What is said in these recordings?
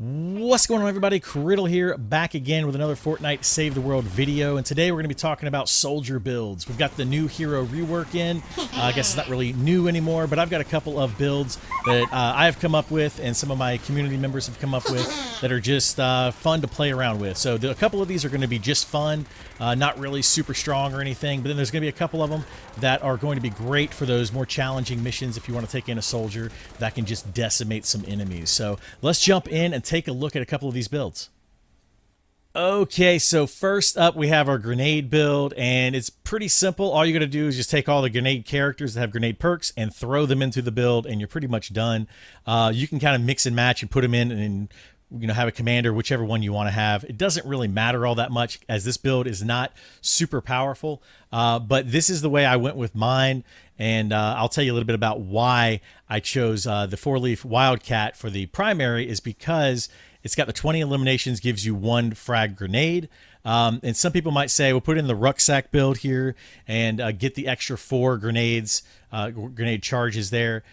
What's going on, everybody? Kriddle here, back again with another Fortnite Save the World video, and today we're going to be talking about soldier builds. We've got the new hero rework in. I guess it's not really new anymore, but I've got a couple of builds that I have come up with and some of my community members have come up with that are just fun to play around with. So a couple of these are going to be just fun, not really super strong or anything, but then there's going to be a couple of them that are going to be great for those more challenging missions if you want to take in a soldier that can just decimate some enemies. So let's jump in and take a look at a couple of these builds. Okay, so first up we have our grenade build, and it's pretty simple. All you got to do is just take all the grenade characters that have grenade perks and throw them into the build, and you're pretty much done. You can kind of mix and match and put them in and have a commander, whichever one you want to have. It doesn't really matter all that much, as this build is not super powerful, but this is the way I went with mine, and I'll tell you a little bit about why I chose the 4-leaf Wildcat for the primary. Is because it's got the 20 eliminations, gives you 1 frag grenade. And some people might say, well, put in the rucksack build here and get the extra 4 grenades, grenade charges there.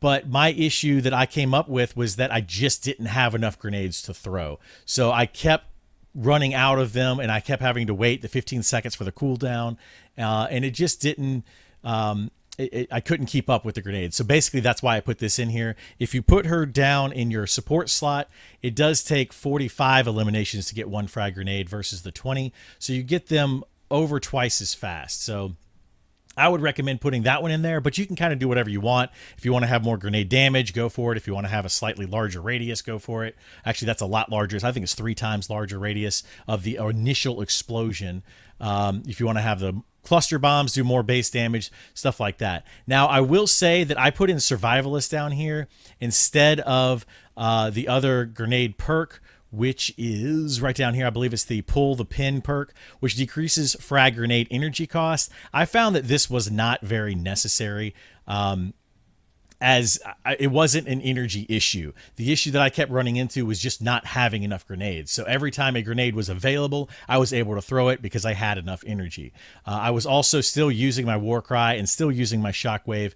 But my issue that I came up with was that I just didn't have enough grenades to throw. So I kept running out of them, and I kept having to wait the 15 seconds for the cooldown. And it just didn't... I couldn't keep up with the grenades. So basically that's why I put this in here. If you put her down in your support slot, it does take 45 eliminations to get 1 frag grenade versus the 20. So you get them over twice as fast. So I would recommend putting that one in there, but you can kind of do whatever you want. If you want to have more grenade damage, go for it. If you want to have a slightly larger radius, go for it. Actually, that's a lot larger. I think it's 3 times larger radius of the initial explosion. If you want to have the cluster bombs, do more base damage, stuff like that. Now, I will say that I put in Survivalist down here instead of the other grenade perk, which is right down here. I believe it's the pull the pin perk, which decreases frag grenade energy cost. I found that this was not very necessary, as it wasn't an energy issue. The issue that I kept running into was just not having enough grenades. So every time a grenade was available, I was able to throw it because I had enough energy. I was also still using my war cry and still using my shockwave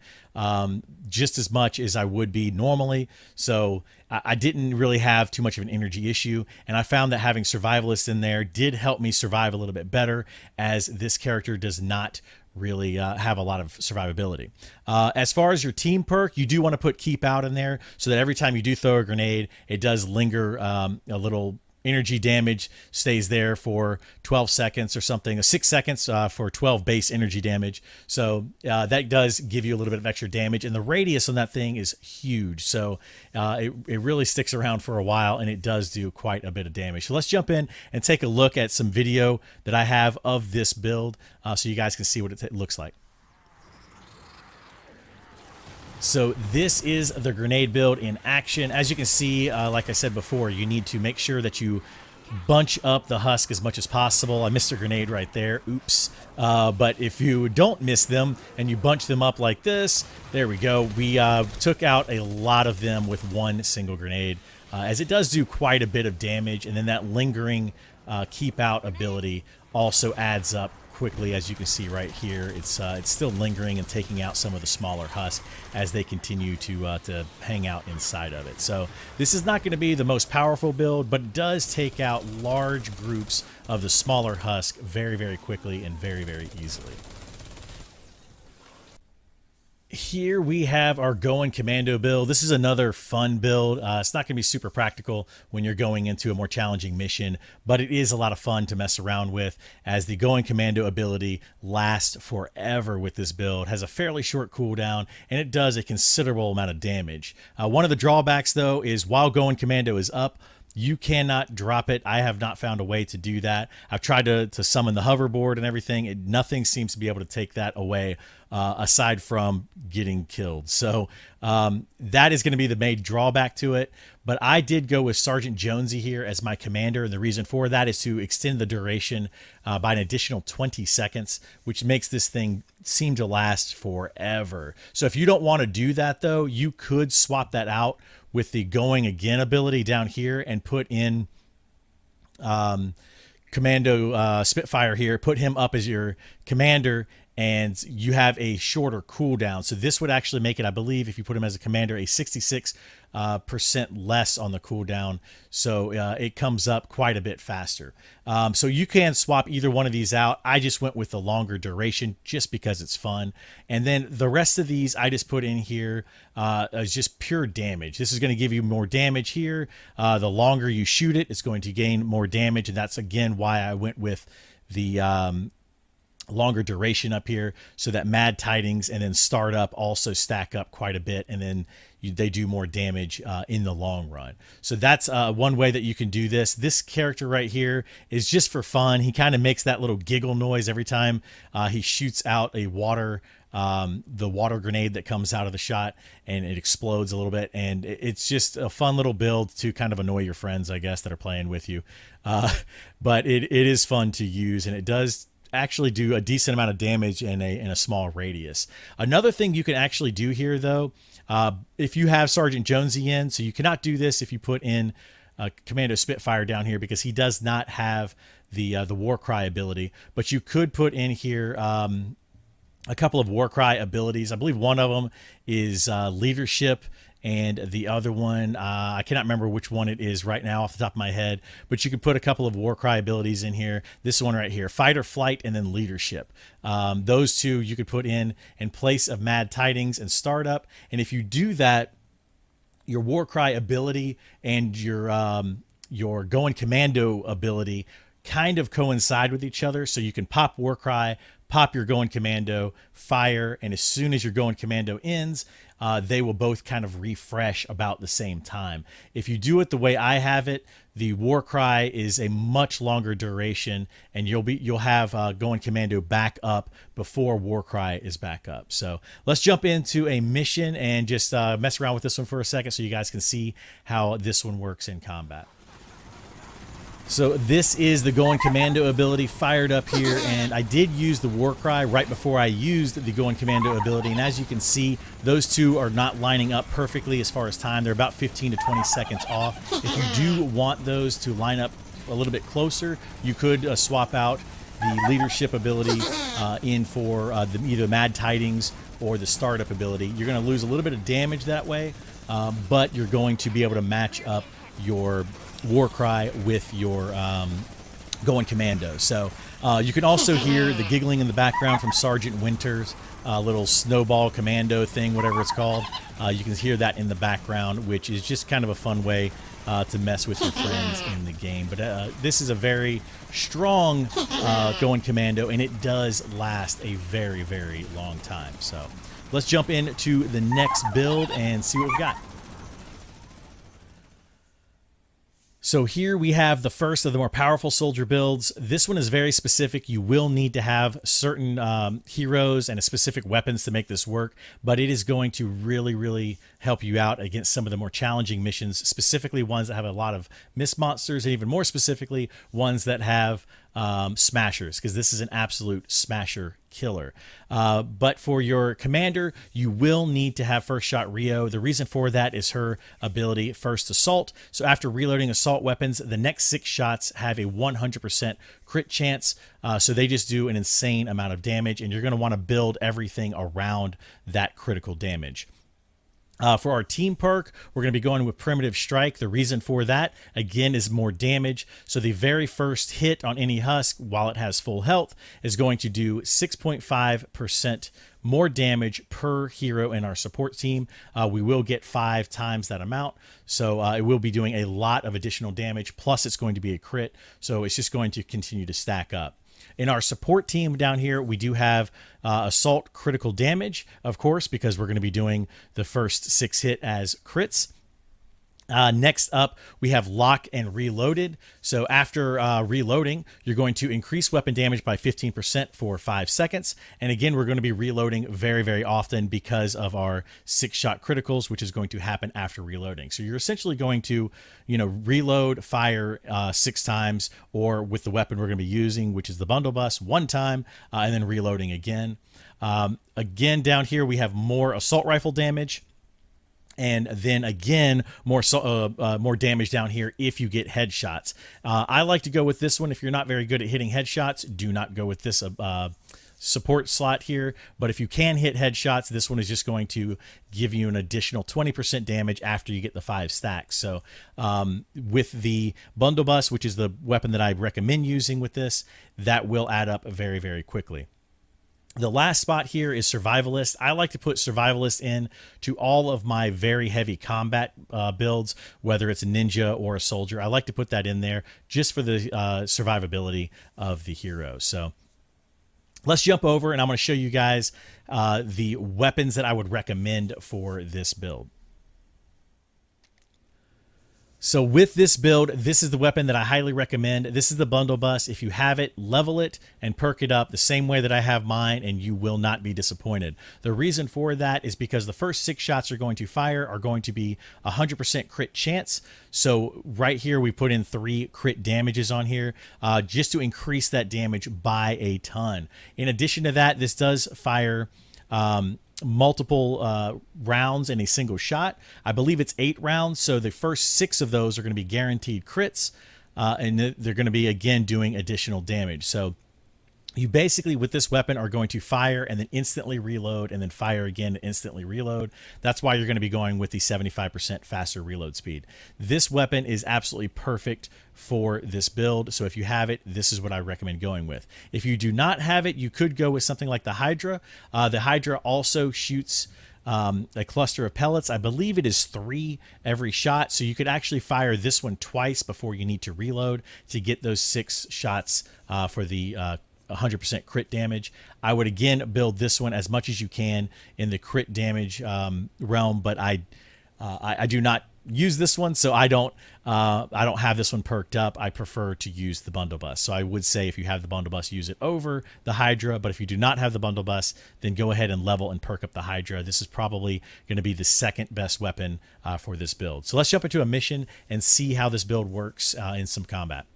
just as much as I would be normally. So I didn't really have too much of an energy issue. And I found that having Survivalist in there did help me survive a little bit better, as this character does not really have a lot of survivability. As far as your team perk, you do want to put keep out in there so that every time you do throw a grenade, it does linger. A little energy damage stays there for 12 seconds or something, 6 seconds for 12 base energy damage. So that does give you a little bit of extra damage, and the radius on that thing is huge. So it really sticks around for a while, and it does do quite a bit of damage. So let's jump in and take a look at some video that I have of this build so you guys can see what it looks like. So this is the grenade build in action. As you can see, like I said before, you need to make sure that you bunch up the husk as much as possible. I missed a grenade right there. Oops. But if you don't miss them and you bunch them up like this, there we go. We took out a lot of them with 1 single grenade, as it does do quite a bit of damage. And then that lingering keep out ability also adds up quickly. As you can see right here, it's still lingering and taking out some of the smaller husks as they continue to hang out inside of it. So this is not going to be the most powerful build, but it does take out large groups of the smaller husk very, very quickly and very, very easily. Here we have our going commando build. This is another fun build. It's not going to be super practical when you're going into a more challenging mission, but it is a lot of fun to mess around with, as the going commando ability lasts forever with this build, has a fairly short cooldown, and it does a considerable amount of damage. One of the drawbacks, though, is while going commando is up, you cannot drop it. I have not found a way to do that. I've tried to summon the hoverboard and everything. Nothing seems to be able to take that away, aside from getting killed. So that is going to be the main drawback to it. But I did go with Sergeant Jonesy here as my commander, and the reason for that is to extend the duration by an additional 20 seconds, which makes this thing seem to last forever. So if you don't want to do that, though, you could swap that out with the going again ability down here and put in Commando Spitfire here, put him up as your commander, and you have a shorter cooldown. So this would actually make it, I believe, if you put him as a commander, a 66% less on the cooldown. So it comes up quite a bit faster. So you can swap either one of these out. I just went with the longer duration just because it's fun. And then the rest of these I just put in here as just pure damage. This is going to give you more damage here. The longer you shoot it, it's going to gain more damage. And that's, again, why I went with the longer duration up here, so that Mad Tidings and then Startup also stack up quite a bit, and then they do more damage in the long run. So that's one way that you can do this. This character right here is just for fun. He kind of makes that little giggle noise every time he shoots out a the water grenade that comes out of the shot, and it explodes a little bit, and it's just a fun little build to kind of annoy your friends, I guess, that are playing with you. But it is fun to use, and it does actually do a decent amount of damage in a small radius. Another thing you can actually do here, though, if you have Sergeant Jonesy in, so you cannot do this if you put in Commando Spitfire down here, because he does not have the Warcry ability, but you could put in here a couple of Warcry abilities. I believe one of them is Leadership, and the other one, I cannot remember which one it is right now off the top of my head, but you can put a couple of Warcry abilities in here. This one right here, Fight or Flight, and then Leadership. Those two you could put in place of Mad Tidings and Startup. And if you do that, your Warcry ability and your Going Commando ability kind of coincide with each other. So you can pop Warcry, pop your Going Commando, fire, and as soon as your Going Commando ends, they will both kind of refresh about the same time. If you do it the way I have it, the Warcry is a much longer duration, and you'll have Going Commando back up before Warcry is back up. So let's jump into a mission and just mess around with this one for a second so you guys can see how this one works in combat. So this is the Going Commando ability fired up here, and I did use the Warcry right before I used the Going Commando ability, and as you can see, those two are not lining up perfectly as far as time. They're about 15 to 20 seconds off. If you do want those to line up a little bit closer, you could swap out the Leadership ability in for either Mad Tidings or the Startup ability. You're going to lose a little bit of damage that way, but you're going to be able to match up your Warcry with your Going Commando. So you can also hear the giggling in the background from Sergeant Winter's little snowball commando thing, whatever it's called. You can hear that in the background, which is just kind of a fun way to mess with your friends in the game. But this is a very strong Going Commando, and it does last a very, very long time. So let's jump into the next build and see what we got. So here we have the first of the more powerful soldier builds. This one is very specific. You will need to have certain heroes and specific weapons to make this work, but it is going to really, really help you out against some of the more challenging missions, specifically ones that have a lot of mist monsters, and even more specifically, ones that have smashers, because this is an absolute smasher killer. But for your commander, you will need to have First Shot Rio. The reason for that is her ability, First Assault. So after reloading assault weapons, the next 6 shots have a 100% crit chance. So they just do an insane amount of damage, and you're going to want to build everything around that critical damage. For our team perk, we're going to be going with Primitive Strike. The reason for that, again, is more damage. So the very first hit on any husk, while it has full health, is going to do 6.5% more damage per hero in our support team. We will get 5 times that amount. So it will be doing a lot of additional damage, plus it's going to be a crit. So it's just going to continue to stack up. In our support team down here, we do have Assault Critical Damage, of course, because we're going to be doing the first 6 hit as crits. Next up, we have Lock and Reloaded. So after reloading, you're going to increase weapon damage by 15% for 5 seconds. And again, we're going to be reloading very, very often because of our 6-shot criticals, which is going to happen after reloading. So you're essentially going to, reload, fire 6 times, or with the weapon we're going to be using, which is the Bundle Bus, 1 time, and then reloading again. Again, down here, we have more assault rifle damage. And then again, more damage down here if you get headshots. I like to go with this one. If you're not very good at hitting headshots, do not go with this support slot here, but if you can hit headshots, this one is just going to give you an additional 20% damage after you get the 5 stacks. So with the bundle bus, which is the weapon that I recommend using with this, that will add up very, very quickly. The last spot here is Survivalist. I like to put Survivalist in to all of my very heavy combat builds, whether it's a ninja or a soldier. I like to put that in there just for the survivability of the hero. So let's jump over and I'm going to show you guys the weapons that I would recommend for this build. So with this build, this is the weapon that I highly recommend. This is the bundle bus. If you have it, level it and perk it up the same way that I have mine, and you will not be disappointed. The reason for that is because the first 6 shots are going to fire are going to be 100% crit chance. So right here, we put in 3 crit damages on here just to increase that damage by a ton. In addition to that, this does fire multiple rounds in a single shot. I believe it's 8 rounds, so the first 6 of those are going to be guaranteed crits, and they're going to be again doing additional damage. So you basically with this weapon are going to fire and then instantly reload and then fire again and instantly reload. That's why you're going to be going with the 75% faster reload speed. This weapon is absolutely perfect for this build. So if you have it, this is what I recommend going with. If you do not have it, you could go with something like the Hydra. The Hydra also shoots a cluster of pellets. I believe it is 3 every shot. So you could actually fire this one twice before you need to reload to get those 6 shots for the 100% crit damage. I would again build this one as much as you can in the crit damage realm, but I do not use this one, so I don't have this one perked up. I prefer to use the bundle bus. So I would say if you have the bundle bus, use it over the Hydra, but if you do not have the bundle bus, then go ahead and level and perk up the Hydra. This is probably going to be the second best weapon for this build. So let's jump into a mission and see how this build works in some combat.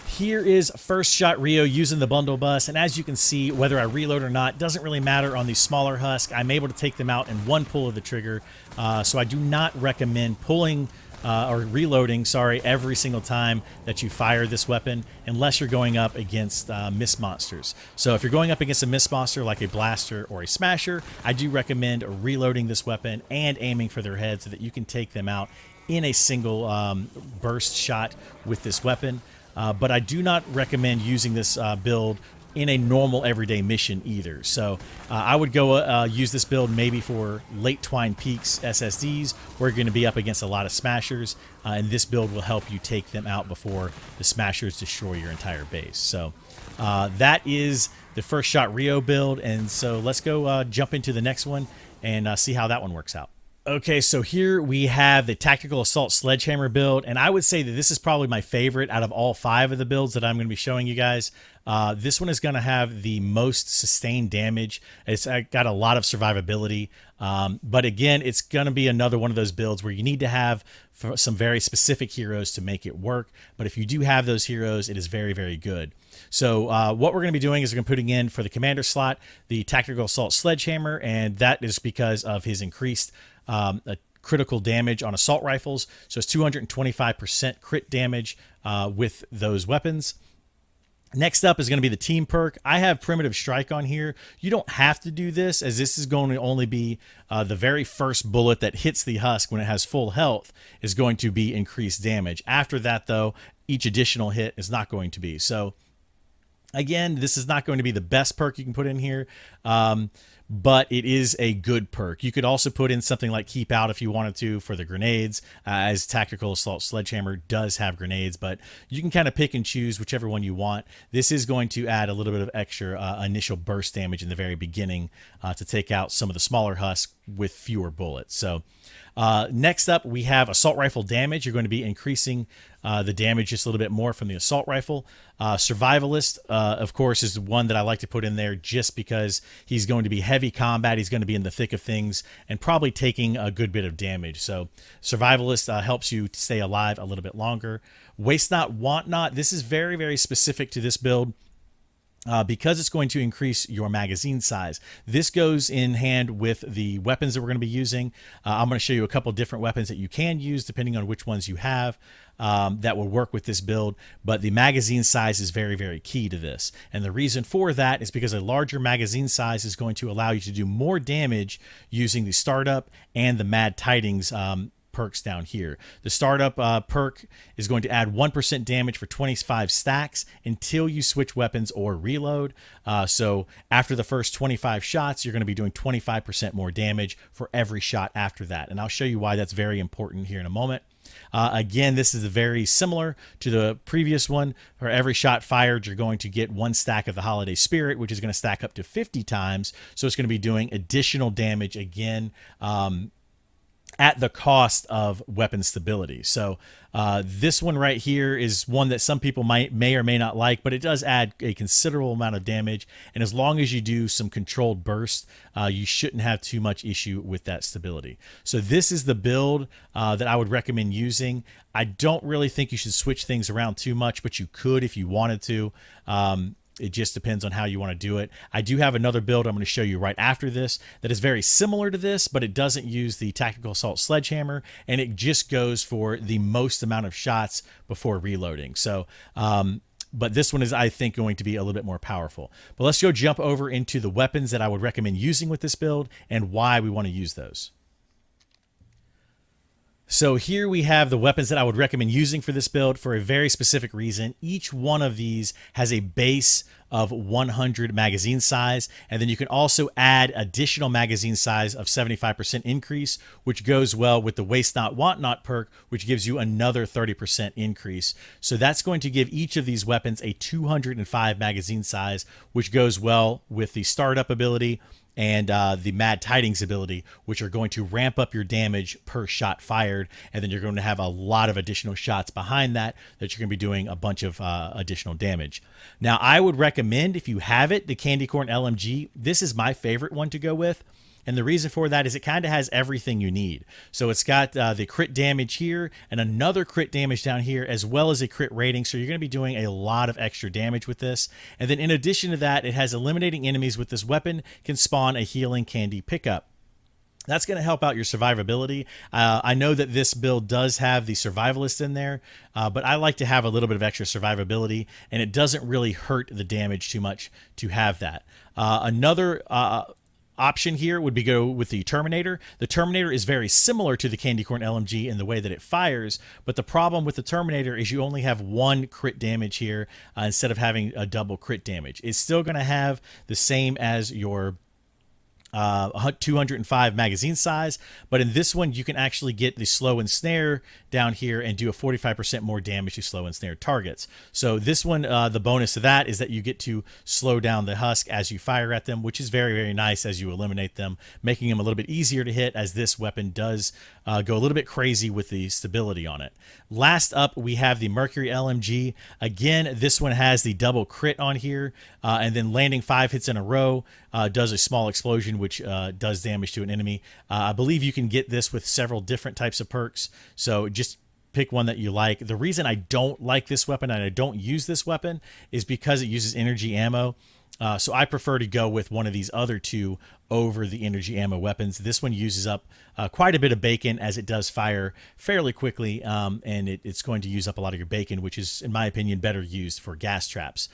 Here is first shot Rio using the bundle bus, and as you can see, whether I reload or not doesn't really matter on these smaller husks. I'm able to take them out in one pull of the trigger, so I do not recommend pulling or reloading, sorry, every single time that you fire this weapon unless you're going up against mist monsters. So if you're going up against a mist monster like a blaster or a smasher, I do recommend reloading this weapon and aiming for their head so that you can take them out in a single burst shot with this weapon. But I do not recommend using this build in a normal everyday mission either. So I would go use this build maybe for late Twine Peaks SSDs where you're going to be up against a lot of smashers, and this build will help you take them out before the smashers destroy your entire base. So that is the first shot Rio build, and so let's go jump into the next one and see how that one works out. Okay, so here we have the Tactical Assault Sledgehammer build, and I would say that this is probably my favorite out of all 5 of the builds that I'm going to be showing you guys. This one is going to have the most sustained damage. It's got a lot of survivability, but again, it's going to be another one of those builds where you need to have some very specific heroes to make it work, but if you do have those heroes, it is very, very good. So what we're going to be doing is we're going to be putting in for the commander slot the Tactical Assault Sledgehammer, and that is because of his increased critical damage on assault rifles. So it's 225% crit damage with those weapons. Next up is going to be the team perk. I have Primitive Strike on here. You don't have to do this, as this is going to only be the very first bullet that hits the husk when it has full health is going to be increased damage. After that, though, each additional hit is not going to be. So again, this is not going to be the best perk you can put in here, but it is a good perk. You could also put in something like Keep Out if you wanted to for the grenades, as Tactical Assault Sledgehammer does have grenades, but you can kind of pick and choose whichever one you want. This is going to add a little bit of extra initial burst damage in the very beginning to take out some of the smaller husks with fewer bullets. So next up, we have Assault Rifle damage. You're going to be increasing the damage just a little bit more from the Assault Rifle. Survivalist, of course, is the one that I like to put in there just because he's going to be heavy combat. He's going to be in the thick of things and probably taking a good bit of damage. So Survivalist helps you to stay alive a little bit longer. Waste Not, Want Not. This is very, very specific to this build. because it's going to increase your magazine size. This goes in hand with the weapons that we're going to be using. I'm going to show you a couple different weapons that you can use depending on which ones you have that will work with this build. But the magazine size is very, very key to this. And the reason for that is because a larger magazine size is going to allow you to do more damage using the startup and the mad tidings perks down here. The startup perk is going to add 1% damage for 25 stacks until you switch weapons or reload. So after the first 25 shots, you're going to be doing 25% more damage for every shot after that. And I'll show you why that's very important here in a moment. Again, this is very similar to the previous one. For every shot fired, you're going to get 1 stack of the Holiday Spirit, which is going to stack up to 50 times. So it's going to be doing additional damage again, at the cost of weapon stability. So this one right here is one that some people may or may not like, but it does add a considerable amount of damage. And as long as you do some controlled burst, you shouldn't have too much issue with that stability. So this is the build that I would recommend using. I don't really think you should switch things around too much, but you could if you wanted to. It just depends on how you want to do it. I do have another build I'm going to show you right after this that is very similar to this, but it doesn't use the Tactical Assault Sledgehammer, and it just goes for the most amount of shots before reloading. So, but this one is, I think, going to be a little bit more powerful. But let's go jump over into the weapons that I would recommend using with this build and why we want to use those. So here we have the weapons that I would recommend using for this build for a very specific reason. Each one of these has a base of 100 magazine size, and then you can also add additional magazine size of 75% increase, which goes well with the Waste Not Want Not perk, which gives you another 30% increase. So that's going to give each of these weapons a 205 magazine size, which goes well with the startup ability and the Mad Tidings ability, which are going to ramp up your damage per shot fired, and then you're going to have a lot of additional shots behind that you're going to be doing a bunch of additional damage. Now, I would recommend, if you have it, the Candy Corn LMG. This is my favorite one to go with. And the reason for that is it kind of has everything you need. So it's got the crit damage here and another crit damage down here, as well as a crit rating. So you're going to be doing a lot of extra damage with this. And then in addition to that, it has eliminating enemies with this weapon can spawn a healing candy pickup. That's going to help out your survivability. I know that this build does have the survivalist in there, but I like to have a little bit of extra survivability, and it doesn't really hurt the damage too much to have that. Another option here would be go with the Terminator. The Terminator is very similar to the Candy Corn LMG in the way that it fires, but the problem with the Terminator is you only have 1 crit damage here instead of having a double crit damage. It's still going to have the same as your 205 magazine size, but in this one you can actually get the slow and snare down here and do a 45% more damage to slow and snare targets. So this one, the bonus to that is that you get to slow down the husk as you fire at them, which is very, very nice as you eliminate them, making them a little bit easier to hit, as this weapon does go a little bit crazy with the stability on it. Last up, we have the Mercury LMG. Again, this one has the double crit on here, and then landing 5 hits in a row does a small explosion, which does damage to an enemy. I believe you can get this with several different types of perks, so just pick one that you like. The reason I don't like this weapon and I don't use this weapon is because it uses energy ammo. So I prefer to go with one of these other two over the energy ammo weapons. This one uses up quite a bit of bacon, as it does fire fairly quickly, and it's going to use up a lot of your bacon, which is, in my opinion, better used for gas traps.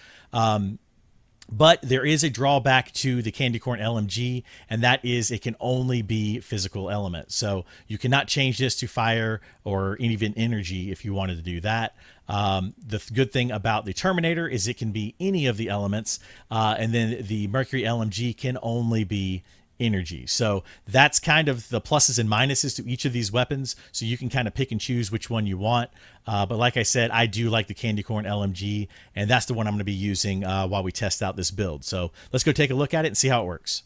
But there is a drawback to the Candy Corn LMG, and that is it can only be physical element. So you cannot change this to fire or even energy if you wanted to do that. The good thing about the Terminator is it can be any of the elements, and then the Mercury LMG can only be energy. So that's kind of the pluses and minuses to each of these weapons, so you can kind of pick and choose which one you want. But like I said, I do like the Candy Corn LMG, and that's the one I'm going to be using while we test out this build. So let's go take a look at it and see how it works.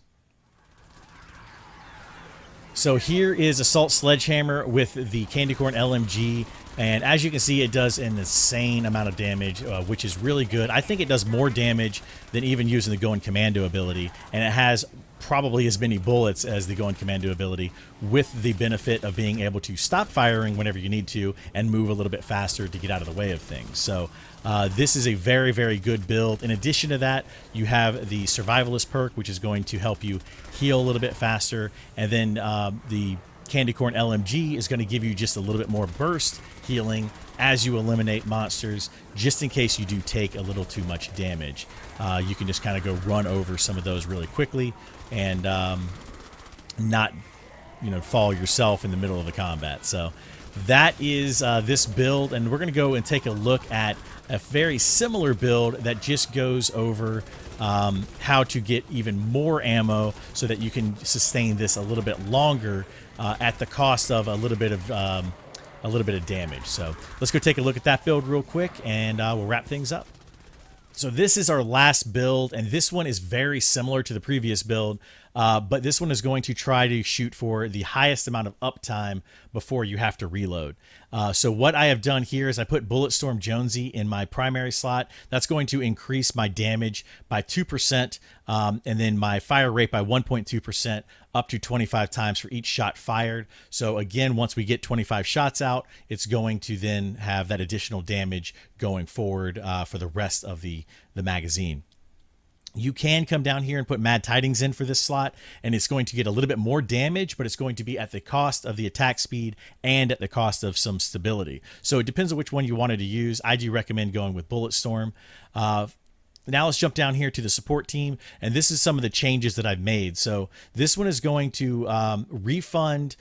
So here is Assault Sledgehammer with the Candy Corn LMG, and as you can see, it does an insane amount of damage, which is really good. I think it does more damage than even using the Going Commando ability, and it has probably as many bullets as the Going Commando ability, with the benefit of being able to stop firing whenever you need to and move a little bit faster to get out of the way of things. So this is a very, very good build. In addition to that, you have the Survivalist perk, which is going to help you heal a little bit faster, and then the Candy Corn LMG is going to give you just a little bit more burst healing as you eliminate monsters, just in case you do take a little too much damage. You can just kind of go run over some of those really quickly and not, fall yourself in the middle of the combat. So that is this build, and we're going to go and take a look at a very similar build that just goes over how to get even more ammo so that you can sustain this a little bit longer at the cost of a little bit of damage. So let's go take a look at that build real quick, and we'll wrap things up. So this is our last build, and this one is very similar to the previous build, but this one is going to try to shoot for the highest amount of uptime before you have to reload. So what I have done here is I put Bulletstorm Jonesy in my primary slot. That's going to increase my damage by 2%, and then my fire rate by 1.2%, up to 25 times for each shot fired. So again, once we get 25 shots out, it's going to then have that additional damage going forward for the rest of the magazine. You can come down here and put Mad Tidings in for this slot, and it's going to get a little bit more damage, but it's going to be at the cost of the attack speed and at the cost of some stability. So it depends on which one you wanted to use. I do recommend going with Bulletstorm. Now let's jump down here to the support team, and this is some of the changes that I've made. So this one is going to refund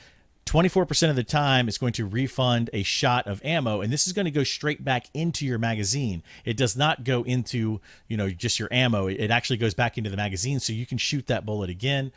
24% of the time. It's going to refund a shot of ammo, and this is going to go straight back into your magazine. It does not go into, just your ammo. It actually goes back into the magazine, so you can shoot that bullet again.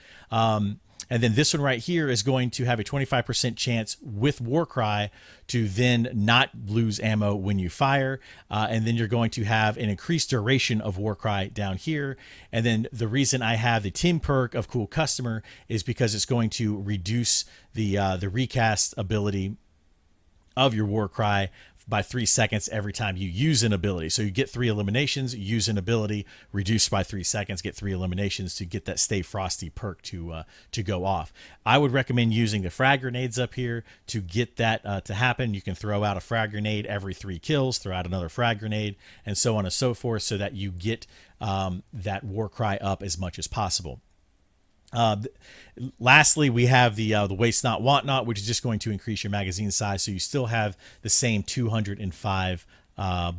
And then this one right here is going to have a 25% chance with Warcry to then not lose ammo when you fire. And then you're going to have an increased duration of Warcry down here. And then the reason I have the team perk of Cool Customer is because it's going to reduce the recast ability of your Warcry by 3 seconds every time you use an ability. So you get 3 eliminations, use an ability, reduced by 3 seconds, get 3 eliminations to get that Stay Frosty perk to go off. I would recommend using the frag grenades up here to get that to happen. You can throw out a frag grenade every 3 kills, throw out another frag grenade, and so on and so forth, so that you get that Warcry up as much as possible. Lastly, we have the Waste Not Want Not, which is just going to increase your magazine size, so you still have the same 205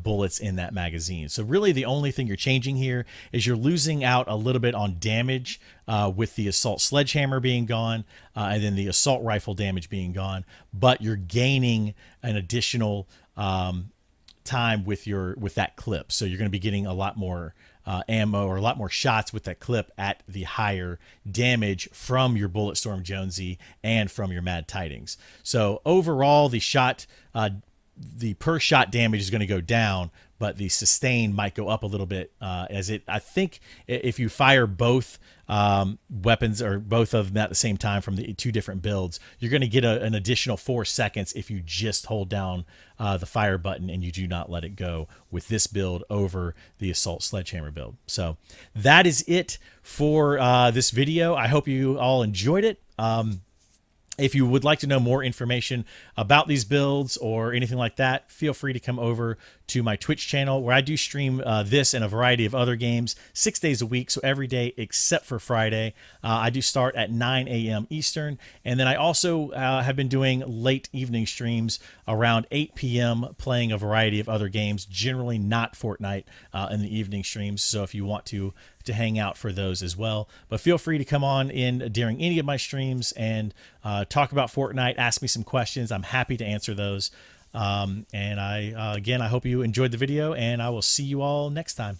bullets in that magazine. So really the only thing you're changing here is you're losing out a little bit on damage with the Assault Sledgehammer being gone, and then the Assault Rifle damage being gone, but you're gaining an additional time with that clip. So you're going to be getting a lot more ammo, or a lot more shots with that clip at the higher damage from your Bulletstorm Jonesy and from your Mad Tidings. So overall, the per shot damage is going to go down, but the sustain might go up a little bit, I think if you fire both weapons, or both of them at the same time from the 2 different builds, you're going to get an additional 4 seconds if you just hold down the fire button and you do not let it go with this build over the Assault Sledgehammer build. So that is it for this video. I hope you all enjoyed it. If you would like to know more information about these builds or anything like that, feel free to come over to my Twitch channel, where I do stream this and a variety of other games 6 days a week, so every day except for Friday. I do start at 9 a.m. Eastern, and then I also have been doing late evening streams around 8 p.m. playing a variety of other games, generally not Fortnite in the evening streams, so if you want to hang out for those as well. But feel free to come on in during any of my streams and talk about Fortnite, ask me some questions. I'm happy to answer those. And again, I hope you enjoyed the video, and I will see you all next time.